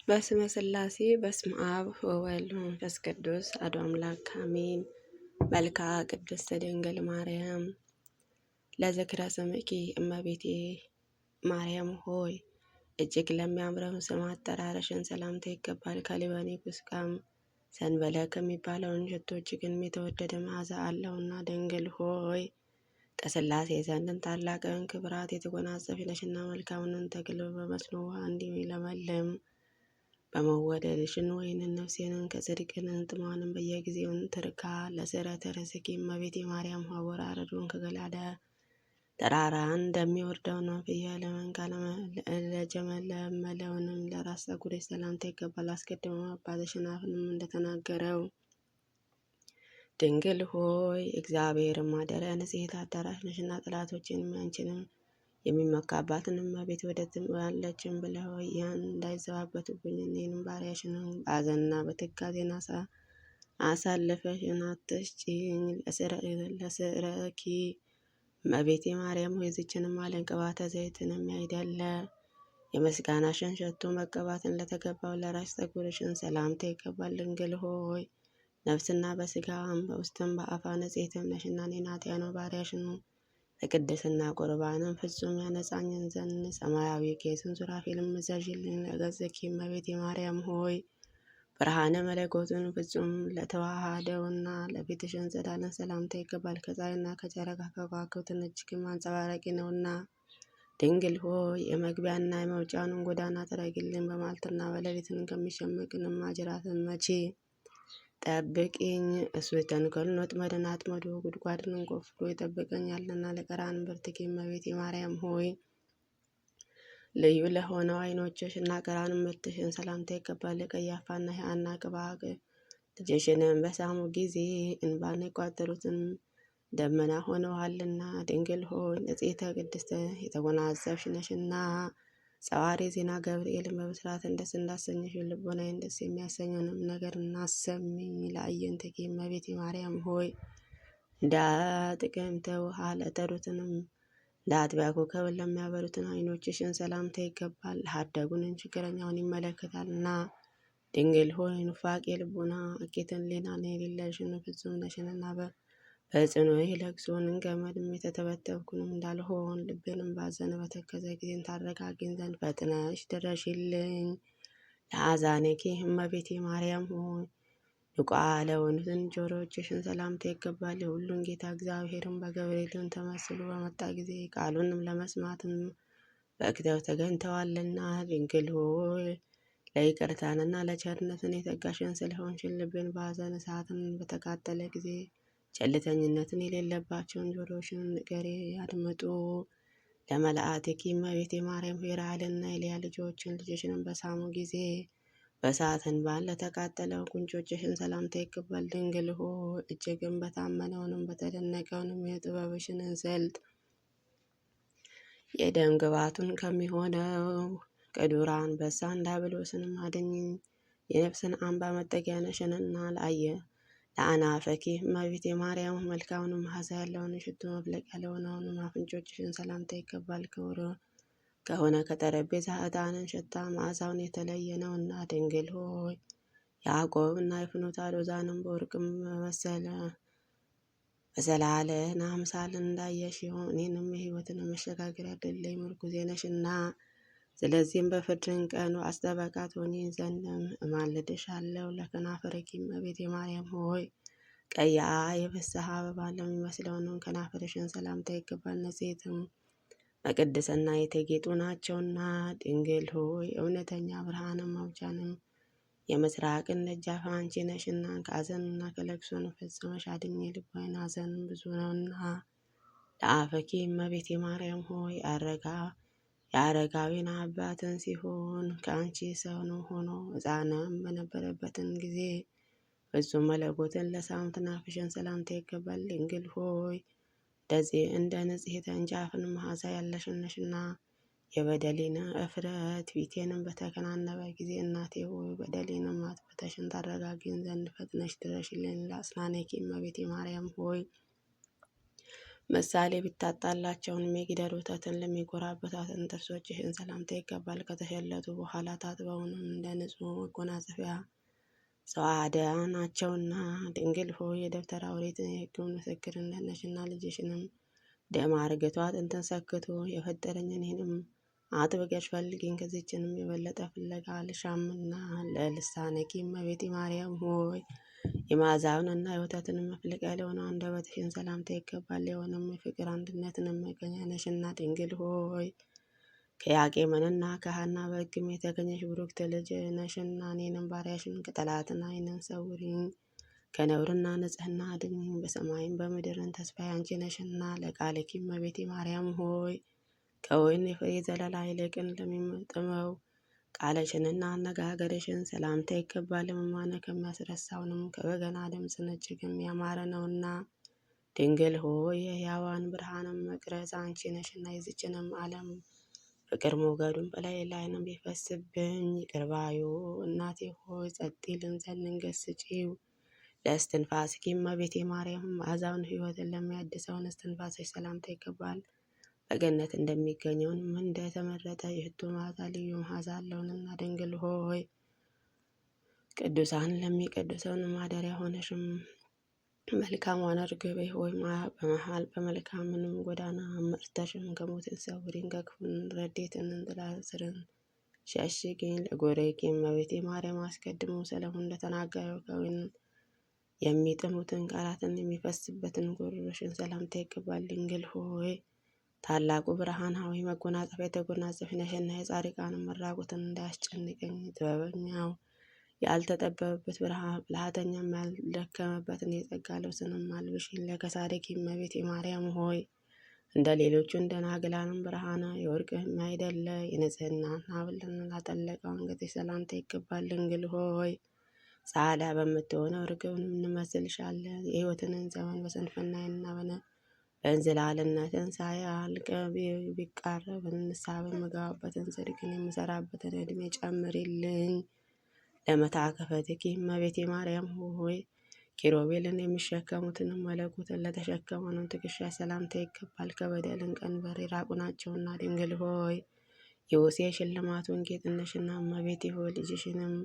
በስመ ሥላሴ በስመ አብ ወወልድ ወመንፈስ ቅዱስ አሐዱ አምላክ አሜን። መልክዓ ቅድስት ድንግል ማርያም ለዝክረ ስምኪ እመቤቴ ማርያም ሆይ እጅግ ለሚያምረው ስም አጠራረሽን ሰላምታ ይገባል። ከሊባኖስ ጋም ሰንበለ ከሚባለውን ሽቶ እጅግን የተወደደ መዓዛ አለውና ድንግል ሆይ ከሥላሴ ዘንድን ታላቅን ክብራት የተጎናጸፍሽ ነሽና መልካሙንን ተክል በመስኖ ውሃ እንዲለመልም በመወደድሽን ወይንን ነፍሴንን ከጽድቅን ጥማንን በየጊዜውን ትርካ ለስዕረተ ርእስኪ እመቤቴ ማርያም አወራረዱን ከገላዳ ተራራ እንደሚወርደው ነው። ፍየለመንጋ ለጀመለመለውንም ለራስ ፀጉርሽ ሰላምታ ይገባል። አስቀድሞ አባትሽን አፍንም እንደተናገረው ድንግል ሆይ እግዚአብሔር ማደሪያ ንጽሕት አዳራሽ ነሽና ጠላቶችን አንቺንም የሚመካባትንም እመቤት ወደት ያለችን ብለው ያን እንዳይዘባበቱብኝ እኔንም ባሪያሽንን በሐዘንና በትካዜን አሳልፈሽን አትስጪኝ። ለስዕረኪ እመቤቴ ማርያም ሆይ ዝችንም አለን ቅባተ ዘይትንም አይደለ የምስጋናሽን ሽቱ መቀባትን ለተገባው ለራስ ፀጉርሽን ሰላምታ ይገባል። ድንግል ሆይ ነፍስና በስጋም በውስጥም በአፋ ንጽሕትም ነሽና እኔን ኃጥአኑ ባሪያሽን ለቅድስና ቁርባንን ፍጹም ያነጻኝን ዘንድ ሰማያዊ ቄስን ሱራፌልም እዘዥልኝ። ለገጽኪ እመቤቴ ማርያም ሆይ ብርሃነ መለኮቱን ፍጹም ለተዋሃደውና ለፊትሽን ጸዳልን ሰላምታ ይገባል። ከፀሐይና ከጨረቃ ከዋክብትን እጅግም አንጸባራቂ ነውና ድንግል ሆይ የመግቢያና የመውጫውን ጎዳና ጥረጊልኝ። በማልትና በሌሊትን ከሚሸምቅንም ማጅራትን መቺ ጠብቂኝ። እሱ የተንኮልን ወጥመድን አጥምዶ ጉድጓድን ቆፍሮ ይጠብቀኛልና። ለቀራን ብርትኪ እመቤቴ ማርያም ሆይ ልዩ ለሆነው ዓይኖችሽ እና ቀራን ምርትሽን ሰላምታ ይገባል። ቀያፋና ሐና ቅባ ልጅሽንም በሳሙ ጊዜ እንባን የቋጠሩትን ደመና ሆነዋልና ድንግል ሆይ ንጽሕተ ቅድስት የተጎናጸፍሽ ነሽና ጸዋሪ ዜና ገብርኤልን በብስራትን ደስ እንዳሰኘሽ ልቦናዬን ደስ የሚያሰኘውንም ነገር እናሰሚኝ። ለአየንተኪ እመቤቴ ማርያም ሆይ እንደ ጥቅምት ውሃ ለጠሩትንም እንደ አጥቢያ ኮከብን ለሚያበሩትን ዓይኖችሽን ሰላምታ ይገባል። ሀደጉንን ችግረኛውን ይመለከታልና ድንግል ሆይ ኑፋቄ ልቡና እኬትን ሌናን የሌለሽን ፍጹም ነሽንና በጽኑ ለቅሶን ገመድም የተተበተብኩንም እንዳልሆን ልብንም ባዘነ በተከዘ ጊዜን ታረጋጊኝ ዘንድ ፈጥነሽ ድረሽልኝ። ለአዛኔኪ እመቤቴ ማርያም ሆይ ንቋለውንትን ጆሮዎችሽን ሰላምታ ይገባል። የሁሉን ጌታ እግዚአብሔርን በገብርኤልን ተመስሎ በመጣ ጊዜ ቃሉንም ለመስማትም በክተው ተገኝተዋልና ድንግል ሆይ ለይቅርታንና ለቸርነትን የተጋሽን ስለሆንሽን ልብን በሐዘን እሳትን በተቃጠለ ጊዜ ቸልተኝነትን የሌለባቸውን ጆሮሽን ንገሪ ያድምጡ። ለመላእክቲ እመቤቴ ማርያም ሆይ ራሔልና የልያ ልጅሽንም በሳሙ ጊዜ በእሳትን ባል ለተቃጠለው ጉንጮችሽን ሰላምታ ይገባል። ድንግል ሆይ እጅግን በታመነውንም በተደነቀውንም የጥበብሽን ስልት የደም ግባቱን ከሚሆነው ከዱር አንበሳ ዲያብሎስንም አድኝኝ። የነፍስን አምባ መጠጊያ ነሽንና ለአናፈኪ እመቤቴ ማርያም መልካሙን መዓዛ ያለውን ሽቱ መፍለቂያ ለሆነውንም አፍንጮችሽን ሰላምታ ይገባል። ከሆነ ከጠረጴዛ ዕጣንን ሽታ መዓዛውን የተለየ ነውና ድንግል ሆይ ያዕቆብና የፍኖተ ሎዛንም በወርቅም መሰለ በዘላለን አምሳልን እንዳየሽ ይሆን እኔንም የሕይወትን መሸጋገሪያ ድልድይ ምርኩዜ ነሽና ስለዚህም በፍርድን ቀን አስጠበቃ ትሆኚ ዘንድም እማልድሻለሁ። ለከናፈርኪ እመቤቴ ማርያም ሆይ ቀያ የፍስሐ አበባ ለሚመስለውንም ከናፈርሽን ሰላምታ ይገባል። ንጽሕትም በቅድስና የተጌጡ ናቸውና ድንግል ሆይ እውነተኛ ብርሃንም መውጫንም የምስራቅን ደጃፍ አንቺ ነሽና ከሐዘንና ከለቅሶን ፈጽመሽ አድኜ ልባዊን ሐዘን ብዙ ነውና። ለአፈኪ እመቤቴ ማርያም ሆይ የአረጋዊን አባትን ሲሆን ከአንቺ ሰውን ሆኖ ሕፃንም በነበረበትን ጊዜ ፍጹም መለኮትን ለሳሙት ናፍሽን ሰላምታ ይገባል። ድንግል ሆይ እንደዚህ እንደ ንጽሕተ እንጃፍን መዓዛ ያለሽነሽና የበደሌን እፍረት ፊቴንም በተከናነበ ጊዜ እናቴ ሆይ በደሌንም አጥፍተሽን ታረጋጊን ዘንድ ፈጥነሽ ድረሽልኝ። ለአጽናኔኪ እመቤቴ ማርያም ሆይ ምሳሌ ቢታጣላቸውንም የጊደር ወተትን ለሚጎራበቷትን ጥርሶችሽን ሰላምታ ይገባል። ከተሸለቱ በኋላ ታጥበውንም እንደ ንጹሕ መጎናጸፊያ ሰዋዕዳ ናቸውና። ድንግል ሆይ የደብተራ ኦሪት የሕግ ምስክርነት ነሽና ልጅሽንም ደም አርግቶ አጥንትን ሰክቶ የፈጠረኝ እኔንም አጥብቀሽ ፈልጊኝ ከዚችንም የበለጠ ፍለጋ አልሻምና። ለልሳነኪ እመቤቴ ማርያም ሆይ የመዓዛውንና የወተትንም መፍለቂያ ለሆነው አንደበትሽን ሰላምታ ይገባል። የሆነም የፍቅር አንድነትንም መገኛ ነሽና ድንግል ሆይ ከያቄምንና ከሐና በሕግም የተገኘሽ ብሩክት ልጅ ነሽና እኔንም ባሪያሽን ከጠላትን ዓይንን ሰውሪኝ፣ ከነውርና ንጽሕና አድኝኝ። በሰማይም በምድርን ተስፋዬ አንቺ ነሽና ለቃልኪ እመቤቴ ማርያም ሆይ ከወይን የፍሬ ዘለላ ይልቅን ለሚጥመው ቃልሽንና አነጋገርሽን ሰላምታ ይገባል። ለመማነ ከሚያስረሳውንም ከበገና ድምፅ እጅግም ያማረ ነውና ድንግል ሆይ የሕያዋን ብርሃንም መቅረዝ አንቺ ነሽና የዚችንም ዓለም ፍቅር ሞገዱን በላይ ላይንም ቢፈስብኝ ይቅር ባዩ እናቴ ሆይ ጸጥ ይልን ዘንድ ገስጪው። ለእስትንፋስኪ እመቤቴ ማርያም መዓዛውን ሕይወትን ለሚያድሰውን እስትንፋስሽ ሰላምታ ይገባል። በገነት እንደሚገኘውንም እንደተመረጠ የሽቱ መዓዛ ልዩ መዓዛ አለውንና ድንግል ሆይ ቅዱሳን ለሚቀድሰውን ማደሪያ ሆነሽም መልካሟን እርግቤ ሆይ በመሃል በመልካምንም ጎዳና መርተሽም ከሞትን ሰውሪን ከክፉን ረዴትን ጥላ ስርን ሸሽጊኝ። ለጎረኪ እመቤቴ ማርያም አስቀድሞ ሰለሞን እንደተናገረው ከወይን የሚጥሙትን ቃላትን የሚፈስበትን ጉሮሮሽን ሰላምታ ይገባል። ድንግል ሆይ ታላቁ ብርሃናዊ መጎናጸፊያ የተጎናጸፍሽ ነሽና የጻድቃንን መራቆትን እንዳያስጨንቀኝ ጥበበኛው ያልተጠበበበት ብልሃተኛም ያልደከመበትን የጸጋ ልብስንም አልብሽኝ። ለከሳድኪ እመቤቴ ማርያም ሆይ እንደ ሌሎቹ እንደ ናግላንም ብርሃነ የወርቅም አይደለ የንጽሕናን ሐብልን ላጠለቀው አንገትሽ ሰላምታ ይገባል። ድንግል ሆይ ጻዕዳ በምትሆነው ርግብን እንመስልሻለን። የሕይወትንን ዘመን በስንፍናዬና በእንዝላልነትን ሳያልቅ ቢቃረብ ንስሐ በምገባበትን ጽድቅን የምሰራበትን ዕድሜ ጨምሪልኝ። ለመታከፈትኪ እመቤቴ ማርያም ሆይ ኪሩቤልን የሚሸከሙትንም መለኮትን ለተሸከመንም ትከሻ ሰላምታ ይገባል። ከበደልን ቀንበር የራቁ ናቸውና ድንግል ሆይ የሙሴ ሽልማቱን ጌጥ ነሽና እመቤቴ ሆይ ልጅሽንም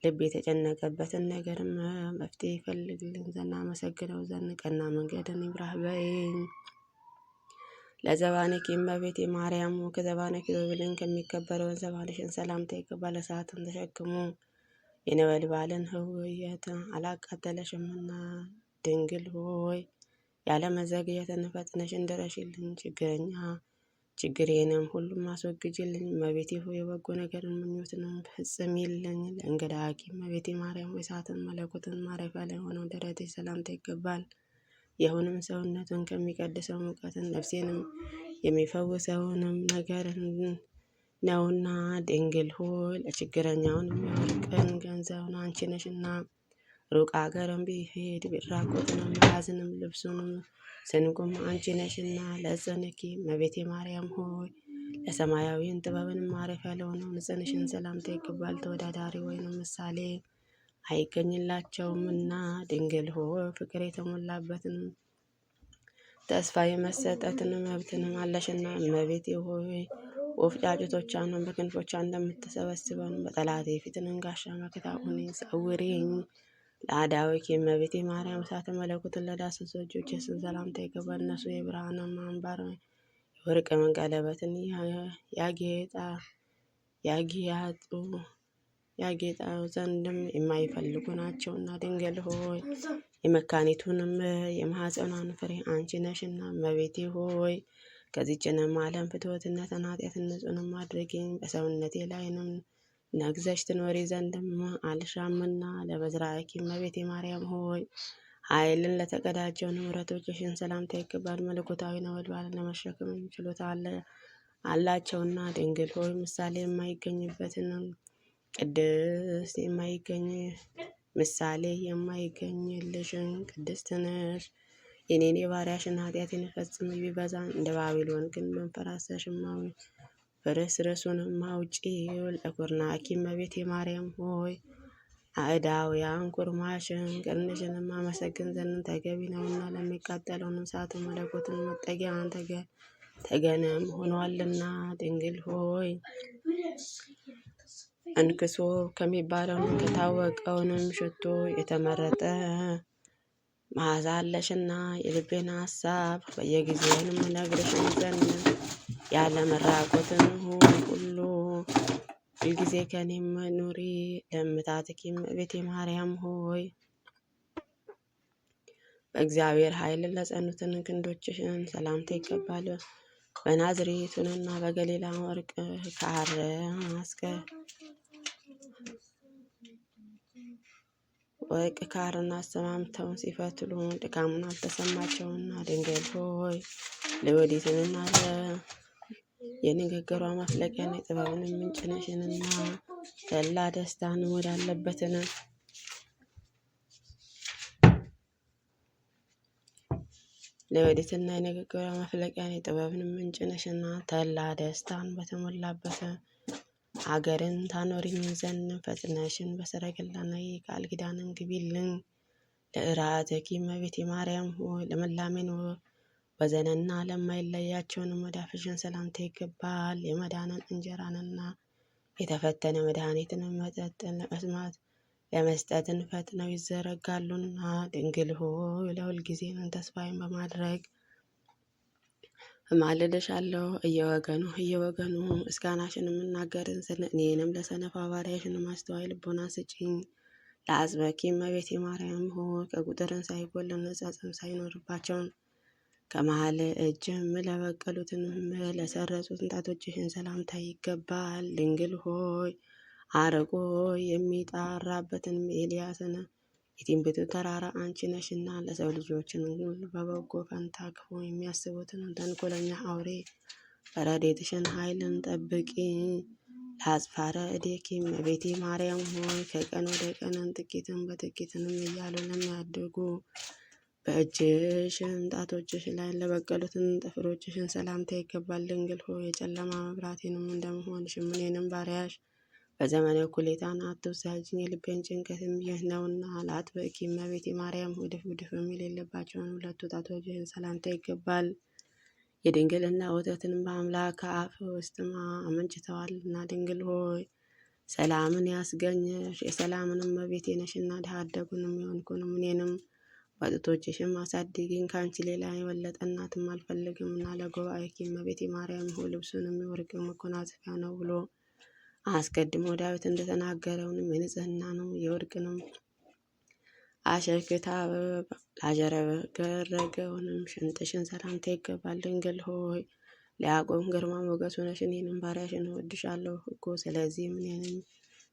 ልብ የተጨነቀበትን ነገርም መፍትሄ ይፈልግልን ዘንድ አመሰግነው ዘንድ ቀና መንገድን ይምራህ በይኝ። ለዘባነኪ እመቤቴ ማርያም ከዘባነ ኪሩቤልን ከሚከበረውን ዘባንሽን ሰላምታ ይገባል። እሳትን ተሸክሞ የነበልባልን ህውየት አላቃጠለሽምና ድንግል ሆይ ያለመዘግየትን ፈጥነሽ እንድረሽልኝ ችግሬንም ሁሉም አስወግጅልኝ። እመቤቴ ሆይ የበጎ ነገርን ምኞትንም ፈጽሚልኝ። ለእንግዳኪ እመቤቴ ማርያም ሆይ እሳትን መለኮትን ማረፊያ ላይ ሆነው ደረትሽ ሰላምታ ይገባል። የሁንም ሰውነትን ከሚቀድሰው ሙቀትን ነፍሴንም የሚፈውሰውንም ነገር ነውና ድንግል ሆይ ለችግረኛውን የሚወርቅን ገንዘቡን አንቺ ነሽና ሩቅ አገርም ቢሄድ ቢራቆትንም መያዝንም ልብሱንም ስንቁም አንቺ ነሽና። ለጽንኪ እመቤቴ ማርያም ሆይ ለሰማያዊን ጥበብን ማረፊያ ለሆነው ንጽሕንሽን ሰላምታ ይገባል። ተወዳዳሪ ወይንም ምሳሌ አይገኝላቸውምና ድንግል ሆይ ፍቅር የተሞላበትን ተስፋ የመሰጠትን መብትንም አለሽና እመቤቴ ሆይ ወፍ ጫጩቶቿንም በክንፎቿ እንደምትሰበስበን በጠላቴ ፊትን ጋሻ መከታ ሁኚኝ ሰውሪኝ። ለአዳዊኪ እመቤቴ ማርያም እሳተ መለኮትን ለዳሰሱ እጆችሽ ሰላምታ ይገባል። እነሱ የብርሃንም አምባር የወርቅ ቀለበትን ያጌጣ ዘንድም የማይፈልጉ ናቸውና ድንግል ሆይ የመካኒቱንም የማኅፀኗን ፍሬ አንቺ ነሽና እመቤቴ ሆይ ከዚችንም ዓለም ፍትወትነትን ኃጢአትን ንጹሕንም አድርጊኝ። በሰውነቴ ላይንም ነግዘሽ ትኖሪ ዘንድም አልሻምና ለመዝራእኪ እመቤቴ ማርያም ሆይ ኃይልን ለተቀዳጀው ንብረቶችሽን ሰላምታ ይገባል። መለኮታዊ ነበልባልን ለመሸከም ችሎታ አላቸውና ድንግል ሆይ ምሳሌ የማይገኝበትን ቅድስት ምሳሌ የማይገኝልሽን ቅድስት ነሽ። የኔን የባሪያሽን ኃጢአትን ፈጽም ቢበዛ እንደ ባቢሎን ግን መንፈራሰሽማዊ ፍርስርሱንም አውጪ። ለኩርናኪ እመቤቴ ማርያም ሆይ አእዳውያን ኩርማሽን ቅርንሽንም አመሰግን ዘንድ ተገቢ ነውና ለሚቃጠለውን እሳት መለኮትን መጠጊያ ተገንም ሆኗልና። ድንግል ሆይ እንክሶ ከሚባለውን ከታወቀውንም ሽቶ የተመረጠ መዓዛ አለሽና የልቤን ሀሳብ በየጊዜውንም ነግርሽን ዘንድ ያለ መራቆትን ሁሉ ሁልጊዜ ከኔም ኑሪ። ለምታትኪም ቤቴ ማርያም ሆይ በእግዚአብሔር ኃይል ለጸኑትን ክንዶችሽን ሰላምታ ይገባል። በናዝሬቱንና በገሊላ ወርቅ ካር እስከ ወርቅ ካርን አሰማምተው ሲፈትሉ ድካሙን አልተሰማቸውና። ድንግል ሆይ ለወዲትንና የንግግሯ ማፍለቂያን የጥበብን ምንጭ ነሽንና ተላ ደስታን ወዳለበትን ለወዲትና የንግግሯ ማፍለቂያን የጥበብን ምንጭ ነሽና ተላ ደስታን በተሞላበት አገርን ታኖሪኝ ዘንድ ፈጥነሽን በሰረገላ ነይ ቃል ኪዳንን ግቢልን። ለእራተኪ እመቤቴ ማርያም ሆይ ለመላሜን ወዘንና ለማይለያቸውንም መዳፍሽን ሰላምታ ይገባል። የመዳንን እንጀራንና የተፈተነ መድኃኒትን መጠጥን ለመስጠትን ፈጥነው ይዘረጋሉና። ድንግል ሆይ ለሁል ጊዜንን ተስፋዬን በማድረግ እማልድሻለሁ። እየወገኑ ምስጋናሽን የምናገርን ስለ እኔንም ለሰነፍ ባሪያሽን ማስተዋይ ልቦና ስጪኝ። ለአጽበኪ እመቤቴ ማርያም ሆይ ከቁጥርን ሳይጎል ነጻጽም ሳይኖርባቸውን ከመሀል እጅም ለበቀሉትንም ለሰረጹትን ጣቶችሽን ሰላምታ ይገባል። ድንግል ሆይ አርቆ የሚጣራበትን ኤልያስን የትንቢቱ ተራራ አንቺ ነሽና ለሰው ልጆችን በበጎ ፈንታ ክፉ የሚያስቡትን ተንኮለኛ አውሬ በረድኤትሽን ኃይልን ጠብቂ። ለአጽፋረ እዴኪ እመቤቴ ማርያም ሆይ ከቀን ወደ ቀንን ጥቂትን በጥቂትንም እያሉ ለሚያድጉ በእጅሽን ጣቶችሽ ላይ ለበቀሉትን ጥፍሮችሽን ሰላምታ ይገባል። ድንግል ሆይ የጨለማ መብራቴንም እንደመሆንሽም እኔንም ባሪያሽ በዘመነ እኩሌታን አትውሰጂኝ። የልቤን ጭንቀትም ይህ ነውና ለአጥብቂ እመቤቴ ማርያም ጉድፍ የሌለባቸውን ሁለቱ ጣቶችሽን ሰላምታ ይገባል። የድንግልና ወተትንም በአምላክ ከአፍ ውስጥም አመንጭተዋልና። ድንግል ሆይ ሰላምን ያስገኘሽ የሰላምንም እመቤቴ ነሽና ድሀ አደጉንም የሆንኩንም እኔንም በጡቶችሽም አሳድጊኝ። ከአንቺ ሌላ የበለጠ እናትም አልፈልግምና። ለጉባኤኪ እመቤቴ ማርያም ሆይ ልብሱንም የወርቅ መጎናጸፊያ ነው ብሎ አስቀድሞ ዳዊት እንደተናገረውንም የንጽህና ነው የወርቅንም አሸክታ ላጀረገረገውንም ሽንጥሽን ሰላምታ ይገባል። ድንግል ሆይ ለያዕቆብ ግርማ ሞገሱ ነሽ፣ እኔንም ባሪያሽን እወድሻለሁ እኮ። ስለዚህ እኔንም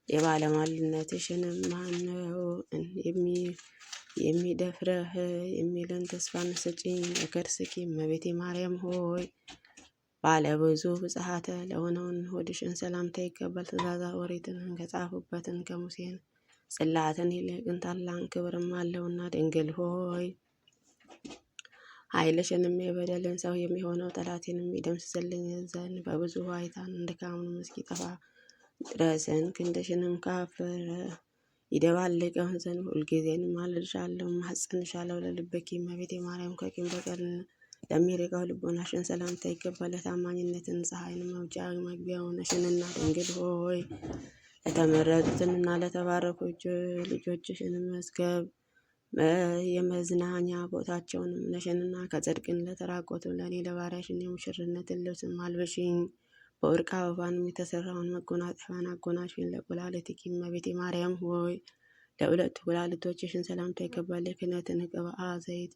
የባለሟልነትሽንም ማነው የሚደፍረህ የሚልን ተስፋን ስጪኝ። ለከርስኪ እመቤቴ ማርያም ሆይ ባለብዙ ብጽሐተ ለሆነውን ሆድሽን ሰላምታ ይገባል። ትእዛዛ ኦሪትን ከጻፉበትን ከሙሴን ጽላትን ይልቅን ታላቅ ክብርም አለውና። ድንግል ሆይ ኃይልሽንም የበደልን ሰው የሚሆነው ጠላቴንም ይደምስስልኝ ዘንድ በብዙ ዋይታን ድካሙንም እስኪጠፋ ድረስን ክንድሽንም ካፈረ ይደባልቀው ዘንድ ሁልጊዜንም አልልሻለሁ ማጸንሻለሁ። ለልበኪ እመቤቴ ማርያም ከቂም በቀል ለሚርቀው ልቦናሽን ሰላምታ ይገባል። ለታማኝነትን ፀሐይን መውጫ መግቢያ ሆነሽንና። ድንግል ሆይ ለተመረጡትንና ለተባረኩ ልጆችሽን መዝገብ የመዝናኛ ቦታቸውንም ነሽንና። ከጽድቅን ለተራቆቱ ለእኔ ለባሪያሽን የሙሽርነትን ልብስም አልብሽኝ። በወርቅ አበባንም የተሰራውን መጎናጸፊያን አጎናጽፊኝ። ለኩላሊትኪ እመቤቴ ማርያም ሆይ ለሁለቱ ኩላሊቶችሽን ሰላምታ ይገባል። የክህነትን ቅብአ ዘይት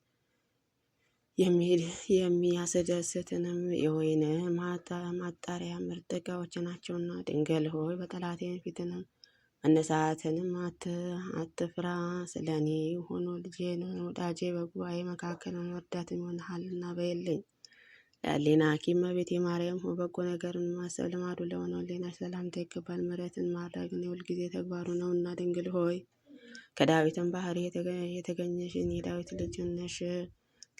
የሚያስደስትንም የወይን ማጣሪያ ምርጥ ዕቃዎች ናቸውና። ድንግል ሆይ በጠላቴን ፊትንም መነሳትንም አትፍራ። ስለ እኔ ሆኖ ልጄን ወዳጄ በጉባኤ መካከልን ወርዳትም ይሆንሃልና በየለኝ። ለሕሊናኪ እመቤቴ ማርያም ሆይ በጎ ነገርን ማሰብ ልማዱ ለሆነው ሕሊናሽ ሰላምታ ይገባል። ምሕረትን ማድረግን የሁልጊዜ ተግባሩ ነውና። ድንግል ሆይ ከዳዊትን ባህሪ የተገኘሽን የዳዊት ልጅ ነሽ።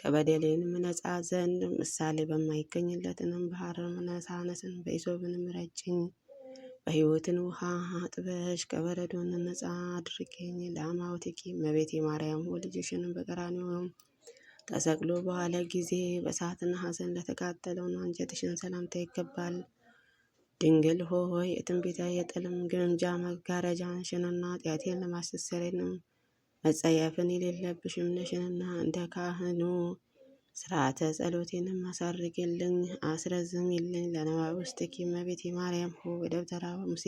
ከበደሌንም ነጻ ዘንድ ምሳሌ በማይገኝለትንም ባህር መነሳነስን በኢሶብንም ረጭኝ። በሕይወትን ውሃ አጥበሽ ከበረዶን ነፃ አድርገኝ። ለአማውትኪ እመቤቴ ማርያም ሆይ ልጅሽንም በቀራንዮ ተሰቅሎ በኋላ ጊዜ በእሳትና ሐዘን ለተቃጠለውን አንጀትሽን ሰላምታ ይገባል። ድንግል ሆይ የትንቢተ የጥልም ግምጃ መጋረጃሽንና ኃጢአቴን ለማስተስረይንም መጸየፍን የሌለብሽም ነሽንና እንደ ካህኑ ስርዓተ ጸሎቴንም አሳርግልኝ አስረዝምልኝ። ለነዋይ ውስጥኪ እመቤቴ ማርያም ሆይ በደብተራ ሙሴ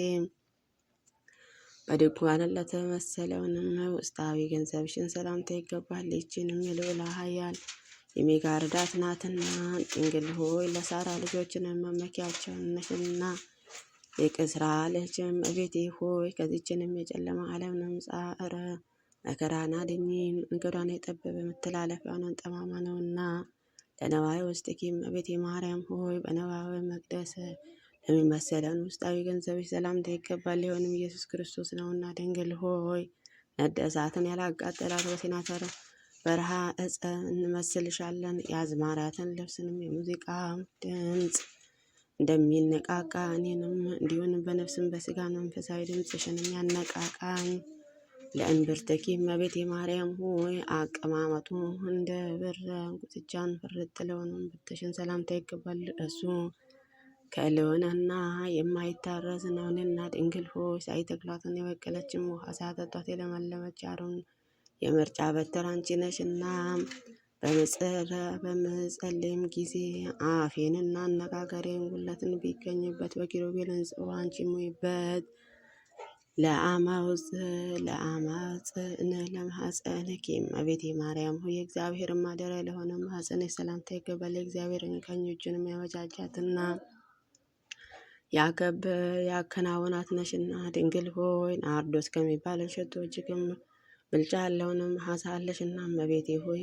በድጓን ለተመሰለውንም ውስጣዊ ገንዘብሽን ሰላምታ ይገባል። ይህችንም የልዑል ኃያል የሚጋርዳት ናትና ድንግል ሆይ ለሳራ ልጆችንም መመኪያቸውን ነሽና የቅስራ ልጅም እመቤቴ ሆይ ከዚችንም የጨለማ ዓለምንም ጻዕረ መከራን አድኚ። መንገዷን የጠበበ መተላለፊያውን ጠማማ ነውና። ለነዋይ ውስጥኪ እመቤቴ ማርያም ሆይ በነዋዊ መቅደስ ለሚመሰለን ውስጣዊ ገንዘብሽ ሰላምታ ይገባል። ሊሆንም ኢየሱስ ክርስቶስ ነውና። ድንግል ሆይ ነደ እሳትን ያላቃጠላት በሲናተር በረሃ እፀ እንመስልሻለን። የአዝማሪያትን ልብስንም የሙዚቃ ድምፅ እንደሚነቃቃ እኔንም እንዲሁን በነፍስም በስጋ መንፈሳዊ ድምፅሽንም ያነቃቃኝ። ለእንብርትኪ እመቤቴ ማርያም ሆይ አቀማመጡ እንደ ብር ጉትቻን ፍርጥ ለሆነም ብርትሽን ሰላምታ ይገባል። እሱ ከልሆነና የማይታረዝ ነውንና። ድንግል ሆይ ሳይተክሏትን የበቀለችም ውሃ ሳያጠጧት የለመለመች አሮን የምርጫ በትር አንቺ ነሽና። በምጸልይም ጊዜ አፌንና አነጋገሬን ጉለትን ቢገኝበት በኪሩቤልን ጽዋ አንቺ ሙይበት። ለአማጽን ለማኅፀንኪ እመቤቴ ማርያም ሆይ የእግዚአብሔር ማደሪያ ለሆነ ማኅፀንሽ ሰላምታ ይገባል። የእግዚአብሔርን ቀኝ እጁንም ያበጃጃትና ያከናውናት ነሽና። ድንግል ሆይ ናርዶስ ከሚባል ሽቶ እጅግም ብልጫ ያለውንም መዓዛ አለሽና። እመቤቴ ሆይ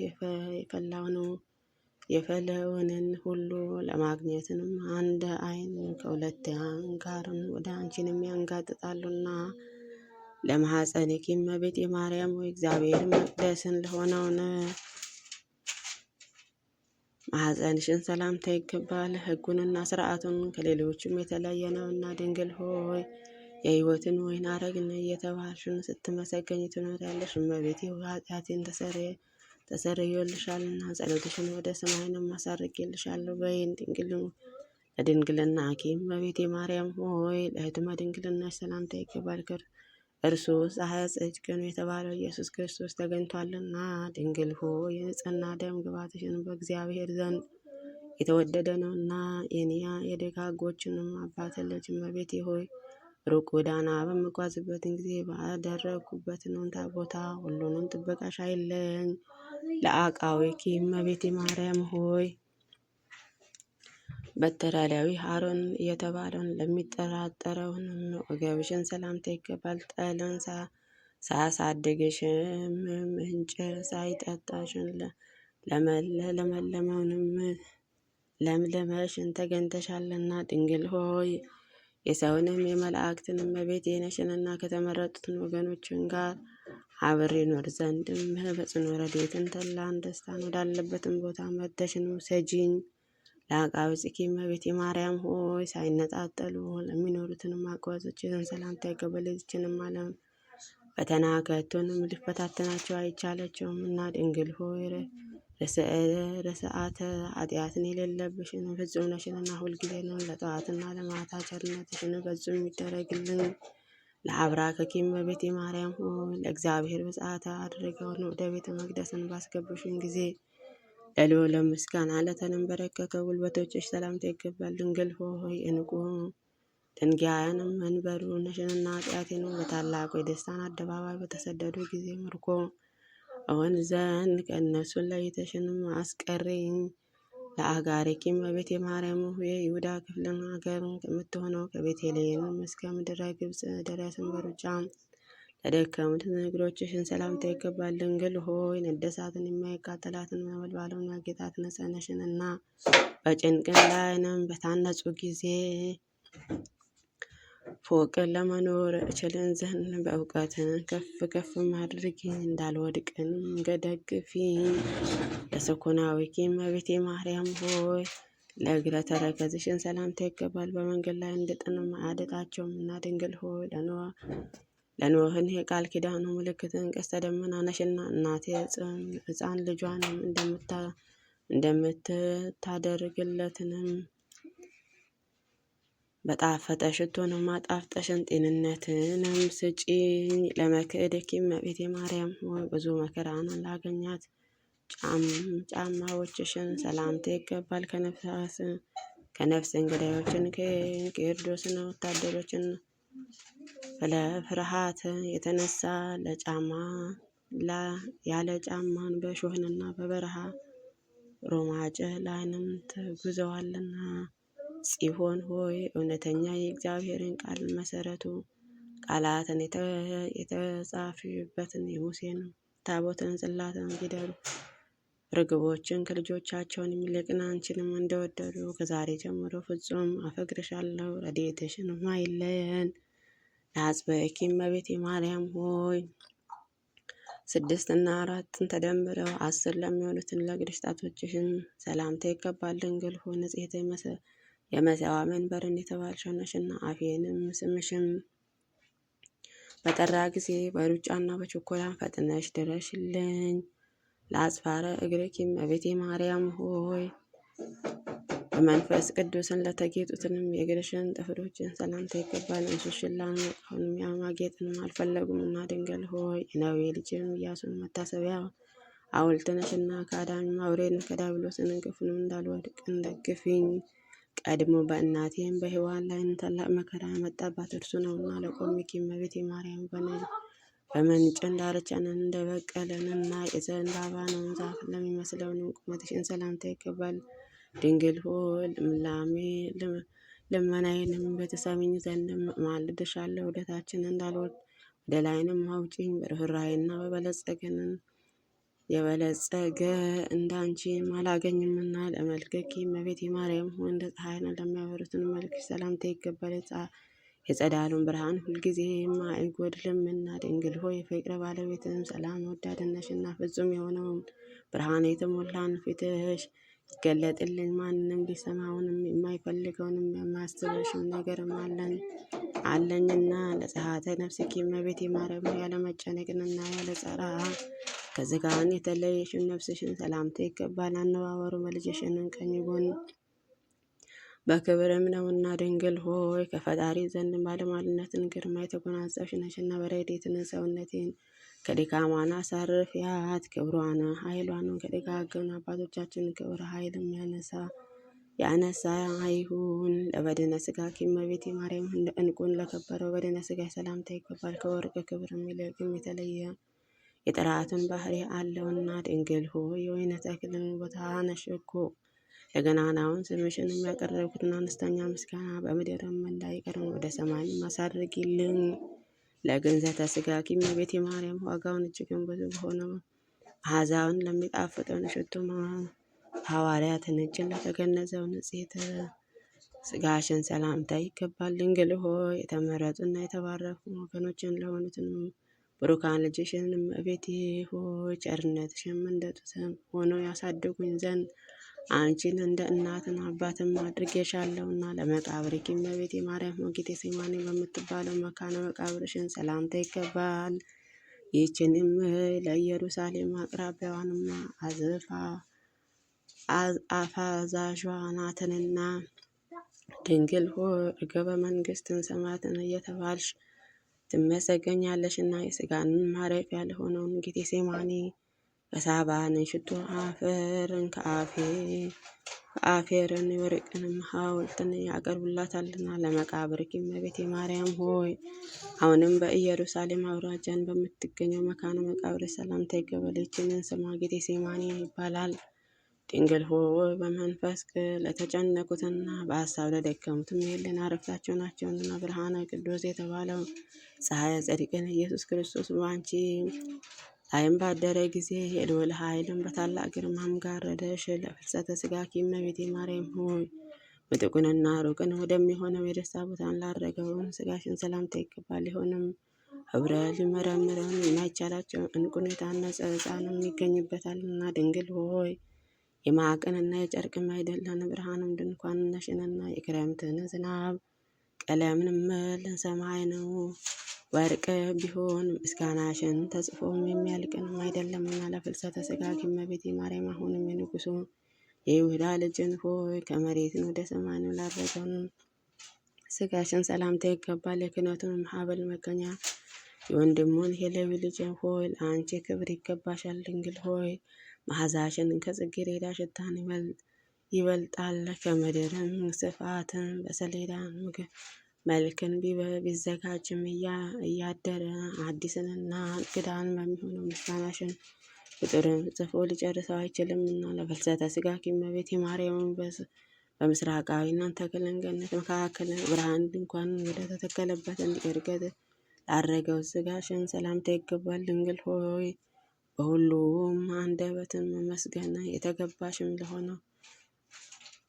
የፈለውንን ሁሉ ለማግኘትንም አንድ ዓይን ከሁለት አንጋርን ወደ አንቺንም ያንጋጥጣሉና። ለማኅፀንኪ እመቤቴ ማርያም ሆይ እግዚአብሔር መቅደስን ለሆነውን ማኅፀንሽን ሰላምታ ይገባል። ሕጉንና ስርዓቱን ከሌሎችም የተለየ ነውና። ድንግል ሆይ የሕይወትን ወይን አረግን እየተባልሽን ስትመሰገኝ ትኖሪያለሽ። እመቤቴ ሆይ ኃጢአቴን ተሰርዮልሻልና ጸሎትሽን ወደ ሰማይንም አሳርጌልሻለሁ በይን። ለድንግልናኪ እመቤቴ ማርያም ሆይ ለሕትመ ድንግልናሽ ሰላምታ ይገባል። እርሱ ፀሐየ ጽድቅ ነው የተባለው ኢየሱስ ክርስቶስ ተገኝቷልና። ድንግል ሆይ የንጽሕና ደም ግባትሽን በእግዚአብሔር ዘንድ የተወደደ ነውና። የኒያ የደጋጎችንም አባት ልጅ እመቤቴ ሆይ ሩቅ ጎዳና በምጓዝበትን ጊዜ ባደረግኩበትን ቦታ ሁሉንም ጥበቃሽ አይለኝ። ለአቃዊኪ እመቤቴ ማርያም ሆይ በተራዳዊ አሮን የተባለውን ለሚጠራጠረውንም ወገብሽን ሰላምታ ይገባል። ጠልን ሳያሳድግሽም ምንጭ ሳይጠጣሽን ለመለመውንም ለምለመሽን ተገኝተሻልና። ድንግል ሆይ የሰውንም የመላእክትን እመቤቴ ነሽንና ከተመረጡትን ወገኖችን ጋር አብሬ ኖር ዘንድም በጽኑ ረድኤትን ተድላን ደስታን ወዳለበትን ቦታ መጥተሽን ውሰጂኝ። ለአቃብጽኪ እመቤቴ ማርያም ሆይ ሳይነጣጠሉ ለሚኖሩትንም አቅባጾችሽን ሰላምታ ይገባል። ይህችንም ዓለም ፈተና ከቶንም ሊፈታተናቸው አይቻላቸውም እና። ድንግል ሆይ ርሥዓተ ኃጢአትን የሌለብሽን ፍጹም ነሽንና ሁልጊዜ ነው ለጠዋትና ለማታ ቸርነትሽን ፍጹም የሚደረግልን። ለአብራክኪ እመቤቴ ማርያም ሆይ ለእግዚአብሔር ብፅዓት አድርገውን ወደ ቤተ መቅደስን ባስገቡሽን ጊዜ ለልዑል ምስጋና ለተንበረከከ ጉልበቶችሽ ሰላምታ ይገባል። ድንግል ሆይ እንቁ ድንጋያንም መንበሩ ነሽንና ኃጢአቴን በታላቁ የደስታን አደባባይ በተሰደዱ ጊዜ ምርኮ እሆን ዘንድ ከእነሱን ለይተሽንም አስቀሪኝ። ለአጋሪኪ እመቤቴ ማርያም ሆይ የይሁዳ ክፍልን ሀገር ከምትሆነው ከቤተልሔም እስከ ምድረ ግብጽ ድረስን በሩጫ ለደከሙት እግሮችሽን ሰላምታ ይገባል። ድንግል ሆይ ነደሳትን የማይቃጠላትን ነበልባሉን ያጌጣት ነሽንና በጭንቅን ላይንም በታነጹ ጊዜ ፎቅን ለመኖር እችልን ዘንድ በእውቀትን ከፍ ከፍ አድርጊኝ እንዳልወድቅንም ገደግፊኝ። ለሰኮናዊኪ እመቤቴ ማርያም ሆይ ለእግረ ተረከዝሽን ሰላምታ ይገባል። በመንገድ ላይ እንድጥንም አያደጣቸውም እና ድንግል ሆይ ለኖህን የቃል ኪዳኑ ምልክትን ቀስተ ደመና ነሽና እናቴ ሕፃን ልጇንም እንደምትታደርግለትንም በጣፈጠ ሽቶንም አጣፍጠሽን ጤንነትንም ስጪኝ። ለመክእድኪ እመቤቴ ማርያም ሆይ ብዙ መከራን ላገኛት ጫማዎችሽን ሰላምታ ይገባል። ከነፍስ እንግዳዮችን ከሄሮድስን ወታደሮችን ፍርሃት የተነሳ ያለ ጫማን በእሾህንና በበረሃ ሮማጭ ላይንም ተጉዘዋልና። ጽዮን ሆይ እውነተኛ የእግዚአብሔርን ቃል መሰረቱ ቃላትን የተጻፈበትን የሙሴን ታቦትን ጽላትን ቢደሩ ርግቦችን ከልጆቻቸውን የሚልቅን አንቺንም እንደወደዱ ከዛሬ ጀምሮ ፍጹም አፈቅርሻለሁ። ረድኤትሽንም አይለየን። ለአጽብዕኪ እመቤቴ ማርያም ሆይ 6 እና 4 ተደምረው 10 ለሚሆኑትን ለእግርሽ ጣቶችሽን ሰላምታ ይገባል። ድንግል ሆይ ንጽሕት የመሰዋ መንበርን የተባልሽ ነሽና አፌንም ስምሽም በጠራ ጊዜ በሩጫና በችኮላ ፈጥነሽ ድረሽልኝ። ለአጽፋረ እግርኪ እመቤቴ ማርያም ሆይ በመንፈስ ቅዱስን ለተጌጡትንም የእግርሽን ጥፍሮችን ሰላምታ ይገባል። እንሱሽላን መጥፎንም ያማጌጥንም አልፈለጉም እና ድንግል ሆይ የነዌ ልጅም ኢያሱን መታሰቢያ ሐውልት ነሽና ከአዳኝም አውሬን ከዲያብሎስን እንቅፍንም እንዳልወድቅ ደግፊኝ። ቀድሞ በእናቴም በሔዋን ላይ ታላቅ መከራ ያመጣባት እርሱ ነውና። ለቆምኪ እመቤቴ ማርያም በምንጭን ዳርቻንን እንደበቀለንና የዘንባባንን ዛፍ ለሚመስለውን ቁመትሽን ሰላምታ ይገባል። ድንግል ሆይ ልመናዬንም በተሰሚኝ ዘንድ ማልድሻለሁ። ወደታችን እንዳልወድ ወደ ላይንም አውጪኝ። በርኅራኄና የበለጸገ እንዳንቺ አላገኝምና። ለመልክኪ እመቤቴ ማርያም ሆይ እንደ ፀሐይን ለሚያበሩትን መልክሽ ሰላምታ ይገባል። የጸዳሉን ብርሃን ሁልጊዜም አይጎድልምና። ድንግል ሆይ የፍቅር ባለቤትም ሰላም ወዳድነሽና ፍጹም የሆነውን ብርሃን የተሞላን ፊትሽ ይገለጥልኝ። ማንም ቢሰማውንም የማይፈልገውንም የማያስበሽም ነገርም አለኝና። ለጸአተ ነፍስኪ እመቤቴ ማርያም ያለ መጨነቅንና ያለ ጸራ ከሥጋን የተለየሽን ነፍስሽን ሰላምታ ይገባል። አነዋወሩ በልጅሽንን ቀኝ ጎን በክብርም ነውና። ድንግል ሆይ ከፈጣሪ ዘንድ ባለሟልነትን ግርማ የተጎናጸፍሽ ነሽና በረድኤትን ሰውነቴን ከድካሟን አሳርፊያት። ክብሯን ኃይሏንም ከደጋገኑ አባቶቻችን ክብረ ኃይልም ያነሳ አይሁን። ለበድነ ሥጋኪ እመቤቴ ማርያም እንደ ዕንቁን ለከበረው በድነ ሥጋ ሰላምታ ይገባል። ከወርቅ ክብርም ይልቅም የተለየ የጥራቱን ባህሪ አለውና። ድንግል ሆይ የወይነ ተክልን ቦታ ነሽ እኮ። ለገናናውን ስምሽን የሚያቀረብኩትን አነስተኛ ምስጋና በምድርም እንዳይቀርም ወደ ሰማይም አሳድርጊልኝ። ለግንዘተ ሥጋኪ እመቤቴ ማርያም ዋጋውን እጅግን ብዙ በሆነው መዓዛውን ለሚጣፍጠውን ሽቱ ሐዋርያትን እጅን ለተገነዘው ንጽሕት ሥጋሽን ሰላምታ ይገባል። ድንግል ሆይ የተመረጡና የተባረኩ ወገኖችን ለሆኑትን ብሩካን ልጅሽን እመቤቴ ሆይ ቸርነትሽም እንደ ጡትም ሆነው ያሳድጉኝ ዘንድ አንቺን እንደ እናትን አባትም አድርጌሻለሁና። ለመቃብርኪ እመቤቴ ማርያም ጌቴሴማኒ በምትባለው መካነ መቃብርሽን ሰላምታ ይገባል። ይህችንም ለኢየሩሳሌም አቅራቢያዋንና አፋዛዧ ናትንና። ድንግል ሆይ ርግበ መንግሥትን ሰማያትን እየተባልሽ ትመሰገኛለሽና። የሥጋንን ማረፊያ ለሆነውን ጌቴሴማኒ በሳባን ሽቶ አፈርን ከአፌርን የወርቅንም ሐውልትን ያቀርቡላታልና። ለመቃብርኪ እመቤቴ ማርያም ሆይ አሁንም በኢየሩሳሌም አውራጃን በምትገኘው መካነ መቃብር ሰላምታ ይገባል። ይህችንን ስሟ ጌቴሴማኒ ይባላል። ድንግል ሆይ በመንፈስ ለተጨነቁትና በሐሳብ ለደከሙትም የሕሊና ዕረፍታቸው ናቸውና። ብርሃነ ቅዱስ የተባለው ፀሐየ ጽድቅን ኢየሱስ ክርስቶስ በአንቺ ላይም ባደረ ጊዜ የልዑል ኃይልን በታላቅ ግርማም ጋረደሽ። ለፍልሰተ ሥጋኪ እመቤቴ ማርያም ሆይ ምጡቅንና ሩቅን ወደሚሆነው የደስታ ቦታን ላረገውን ሥጋሽን ሰላምታ ይገባል። ሊሆንም ኅብረ ሊመረምረውን የማይቻላቸው ዕንቁን የታነጸ ዕጣንም ይገኝበታልና። ድንግል ሆይ የማዕቅንና የጨርቅም አይደለን ብርሃንም ድንኳን ነሽንና የክረምትን ዝናብ ቀለምንም ለሰማይ ነው። ወርቅ ቢሆን ምስጋናሽን ተጽፎም የሚያልቅንም አይደለምና ለፍልሰተ ሥጋኪ እመቤቴ ማርያም አሁንም የንጉሡ የይሁዳ ልጅን ሆይ ከመሬትን ወደ ሰማይ ላረገውን ሥጋሽን ሰላምታ ይገባል። የክህነቱን ሀብል መገኛ የወንድሙን የሌዊ ልጅ ሆይ ለአንቺ ክብር ይገባሻል። ድንግል ሆይ መዓዛሽን ከጽጌረዳ ሽታን ይበልጣል። ከምድርም ስፋትን በሰሌዳ መልክን ቢዘጋጅም እያደረ አዲስንና እንግዳን በሚሆነው ምስጋናሽን ቁጥርን ጽፎ ሊጨርሰው አይችልምና ለፍልሰተ ሥጋኪ እመቤቴ ማርያም በምስራቃዊና ተክልን ገነት መካከል ብርሃን ድንኳን ወደ ተተከለበት እንዲቀርገት ላረገው ሥጋሽን ሰላምታ ይገባል። ድንግል ሆይ በሁሉም አንደበትን መመስገን የተገባሽም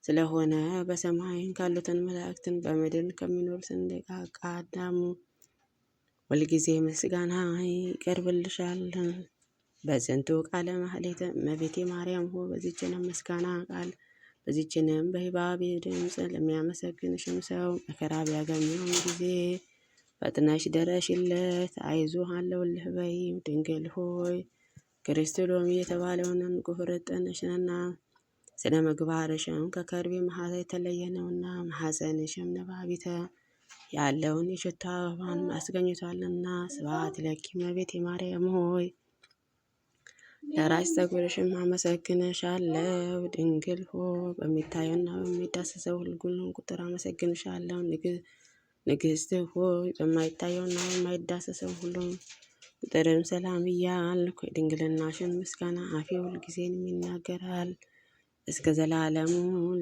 ስለሆነ በሰማይን ካሉትን መላእክትን በምድር ከሚኖሩትን ደቂቀ አዳም ሁልጊዜ ምስጋና ይቀርብልሻል። በዝንቱ ቃለ ማህሌት እመቤቴ ማርያም ሆይ በዚችንም ምስጋና ቃል በዚችንም በሂባብ ድምፅ ለሚያመሰግንሽም ሰው መከራ ቢያገኘውም ጊዜ ፈጥነሽ ደረሽለት፣ አይዞህ አለሁልህ በይ። ድንግል ሆይ ክርስቶሎሚ የተባለውን ዕንቁ ፍርጥንሽንና ስነ ምግባርሽም ከከርቤ መዓዛ የተለየ ነውና ማኅፀንሽም ነባቢተ ያለውን የሽታ አበባን አስገኝቷልና። ስብሐት ለኪ እመቤቴ ማርያም ሆይ ለራስ ፀጉርሽም አመሰግንሻለሁ። ድንግል ሆይ በሚታየውና በሚዳሰሰው ሁሉን ቁጥር አመሰግንሻለሁ። ንግሥት ሆይ በማይታየውና በማይዳሰሰው ሁሉም ቁጥርም ሰላም እያልኩ የድንግልናሽን ምስጋና አፌ ሁልጊዜም ይናገራል። እስከ ዘላለሙ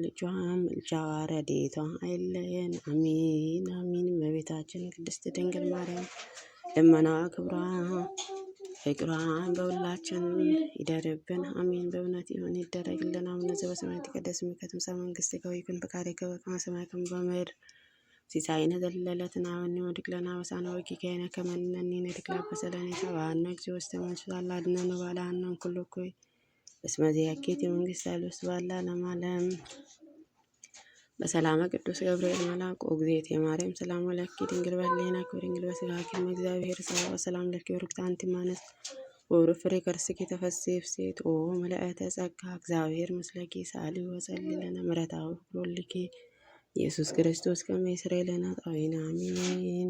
ልጇም ምልጃዋ ረድኤቷ አይለየን፣ አሚን አሚን። እመቤታችን ቅድስት ድንግል ማርያም ልመናዋ ክብሯ ፍቅሯን በሁላችን ይደርብን፣ አሚን። በእውነት ይሁን ይደረግልን። አቡነ ዘበሰማያት ይትቀደስ ስምከ ትምጻእ መንግሥትከ ወይኩን ፈቃድከ በከመ በሰማይ ከማሁ በምድር ሲሳይነ ዘለለዕለትነ ሀበነ ወኅድግ ለነ አበሳነ ወጌጋየነ ከመ ንሕነኒ ንኅድግ ለአበሰ ለነ ኢታብአነ እግዚኦ ውስተ መንሱት አድኅነነ ወባልሐነ እምኩሉ እኩይ እስመ ዚአኬት የመንግሥት ኃይል ወስብሐት ለዓለመ ዓለም። በሰላመ ቅዱስ ገብርኤል መልአክ ኦግዜት የማርያም ሰላም ለኪ ድንግል በሕሊናኪ ወድንግል በሥጋኪ እም እግዚአብሔር ሰላም ለኪ ወርክት አንቲ እማንስት ወውሩፍ ፍሬ ከርስኪ ተፈሥሒ ፍሥሕት ኦ ምልዕተ ጸጋ እግዚአብሔር ምስለኪ ሳሊ ወጸሊ ለነ ምሕረታዊ ፍቅር ወልድኪ ኢየሱስ ክርስቶስ ከመ ይስረይ ለነ ኃጣውኢነ አሜን።